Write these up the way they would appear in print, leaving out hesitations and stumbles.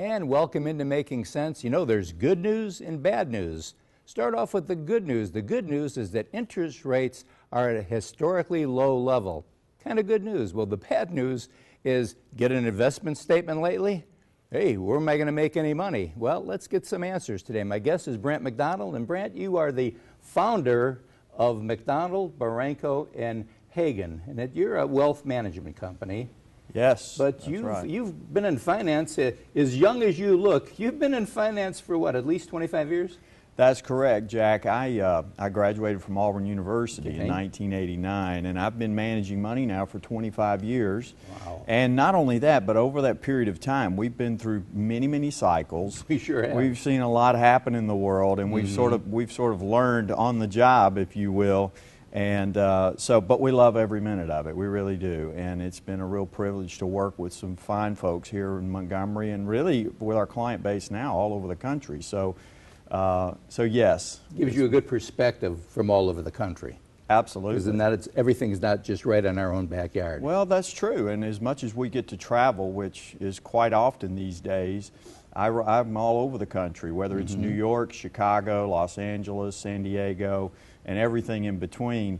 And welcome into Making Sense. You know, there's good news and bad news. Start off with the good news. The good news is that interest rates are at a historically low level. Kind of good news. Well, the bad news is, get an investment statement lately? Hey, where am I going to make any money? Well, let's get some answers today. My guest is Brandt McDonald, and Brandt, you are the founder of McDonald, Barranco, and Hagen, and that you're a wealth management company. Yes, but you've been in finance as young as you look. You've been in finance for what, at least 25 years? That's correct, Jack. I graduated from Auburn University in 1989, and I've been managing money now for 25 years. Wow. And not only that, but over that period of time, we've been through many cycles. We sure have. We've seen a lot happen in the world, and we've sort of learned on the job, if you will. And but we love every minute of it. We really do. And it's been a real privilege to work with some fine folks here in Montgomery, and really with our client base now all over the country. So yes. Gives you a good perspective from all over the country. Absolutely. Because everything's not just right in our own backyard. Well, that's true. And as much as we get to travel, which is quite often these days, I'm all over the country, whether it's New York, Chicago, Los Angeles, San Diego, and everything in between.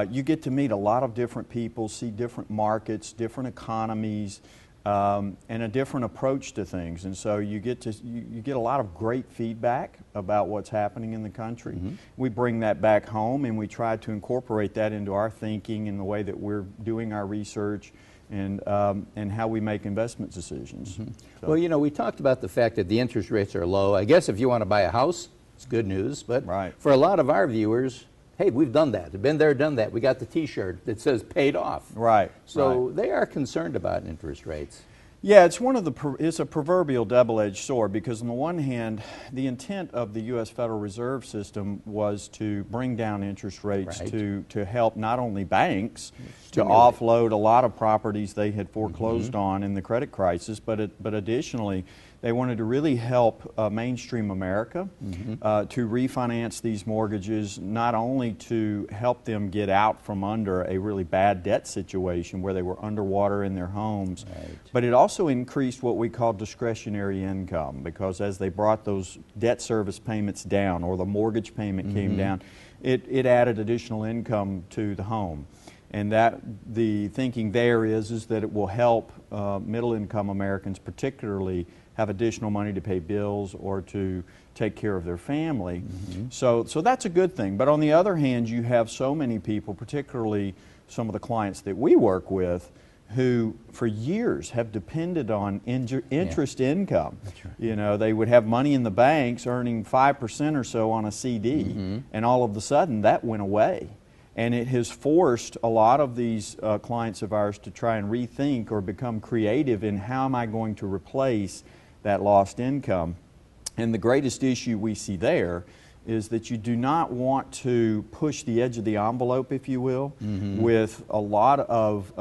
You get to meet a lot of different people, see different markets, different economies, and a different approach to things. And so you get a lot of great feedback about what's happening in the country. We bring that back home, and we try to incorporate that into our thinking and the way that we're doing our research and how we make investment decisions. So. Well, you know, we talked about the fact that the interest rates are low. I guess if you want to buy a house, it's good news. But for a lot of our viewers, hey, we've done that. Been there, done that. We got the T-shirt that says paid off. Right. So they are concerned about interest rates. Yeah, it's a proverbial double-edged sword, because on the one hand, the intent of the U.S. Federal Reserve System was to bring down interest rates to help not only banks to offload a lot of properties they had foreclosed on in the credit crisis, but additionally, they wanted to really help mainstream America to refinance these mortgages, not only to help them get out from under a really bad debt situation where they were underwater in their homes, but it also increased what we call discretionary income, because as they brought those debt service payments down, or the mortgage payment came down, it added additional income to the home. And that the thinking there is that it will help middle-income Americans particularly have additional money to pay bills or to take care of their family. So that's a good thing. But on the other hand, you have so many people, particularly some of the clients that we work with, who for years have depended on interest income. That's right. You know, they would have money in the banks earning 5% or so on a CD, and all of a sudden that went away. And it has forced a lot of these clients of ours to try and rethink or become creative in how am I going to replace that lost income. And the greatest issue we see there is that you do not want to push the edge of the envelope, if you will, with a lot of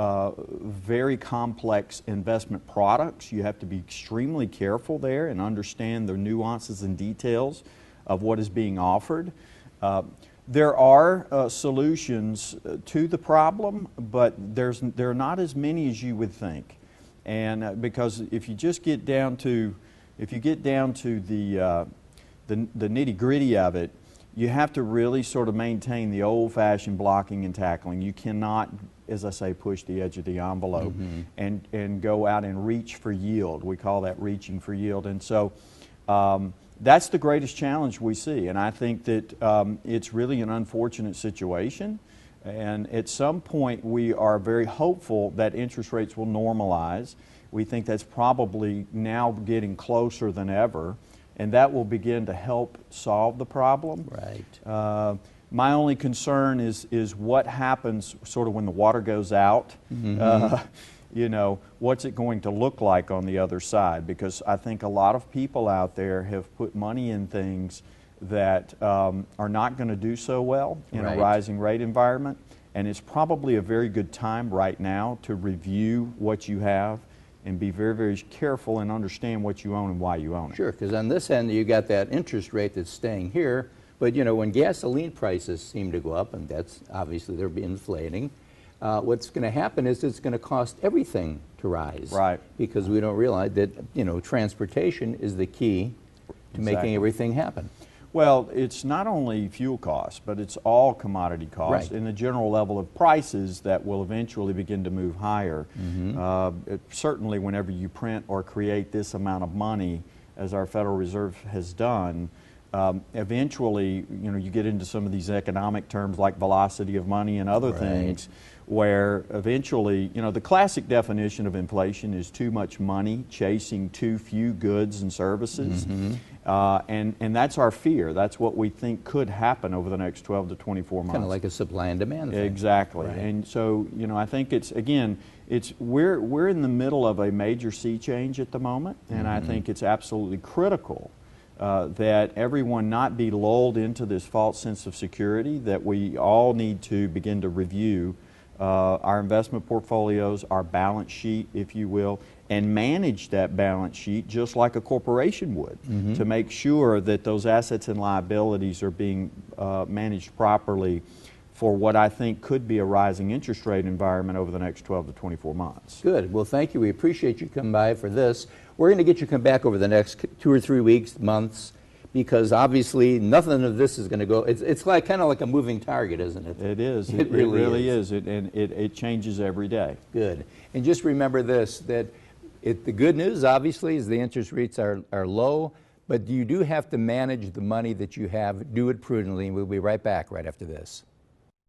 very complex investment products. You have to be extremely careful there and understand the nuances and details of what is being offered. There are solutions to the problem, but there are not as many as you would think. And because if you just get down to the nitty-gritty of it, you have to really sort of maintain the old-fashioned blocking and tackling. You cannot, as I say, push the edge of the envelope and go out and reach for yield. We call that reaching for yield. And so that's the greatest challenge we see. And I think that it's really an unfortunate situation. And at some point, we are very hopeful that interest rates will normalize. We think that's probably now getting closer than ever, and that will begin to help solve the problem. Right. My only concern is what happens sort of when the water goes out. You know, what's it going to look like on the other side? Because I think a lot of people out there have put money in things that are not going to do so well in a rising rate environment. And it's probably a very good time right now to review what you have and be very careful and understand what you own and why you own it. Sure, because on this end you got that interest rate that's staying here, but you know, when gasoline prices seem to go up, and that's obviously they're inflating, what's going to happen is it's going to cost everything to rise. Right. Because we don't realize that, transportation is the key to making everything happen. Well, it's not only fuel costs, but it's all commodity costs and the general level of prices that will eventually begin to move higher. Certainly whenever you print or create this amount of money, as our Federal Reserve has done, eventually, you get into some of these economic terms like velocity of money and other things, where eventually, the classic definition of inflation is too much money chasing too few goods and services. And that's our fear. That's what we think could happen over the next 12 to 24 months. Kind of like a supply and demand thing. Exactly. And so, I think we're in the middle of a major sea change at the moment, and I think it's absolutely critical that everyone not be lulled into this false sense of security, that we all need to begin to review our investment portfolios, our balance sheet, if you will, and manage that balance sheet just like a corporation would to make sure that those assets and liabilities are being managed properly for what I think could be a rising interest rate environment over the next 12 to 24 months. Good. Well, thank you. We appreciate you coming by for this. We're going to get you come back over the next 2 or 3 weeks, months, because obviously nothing of this is going to go. It's like kind of like a moving target, isn't it? It is. It really is. It changes every day. Good. And just remember this, that the good news, obviously, is the interest rates are low, but you do have to manage the money that you have, do it prudently, and we'll be right back right after this.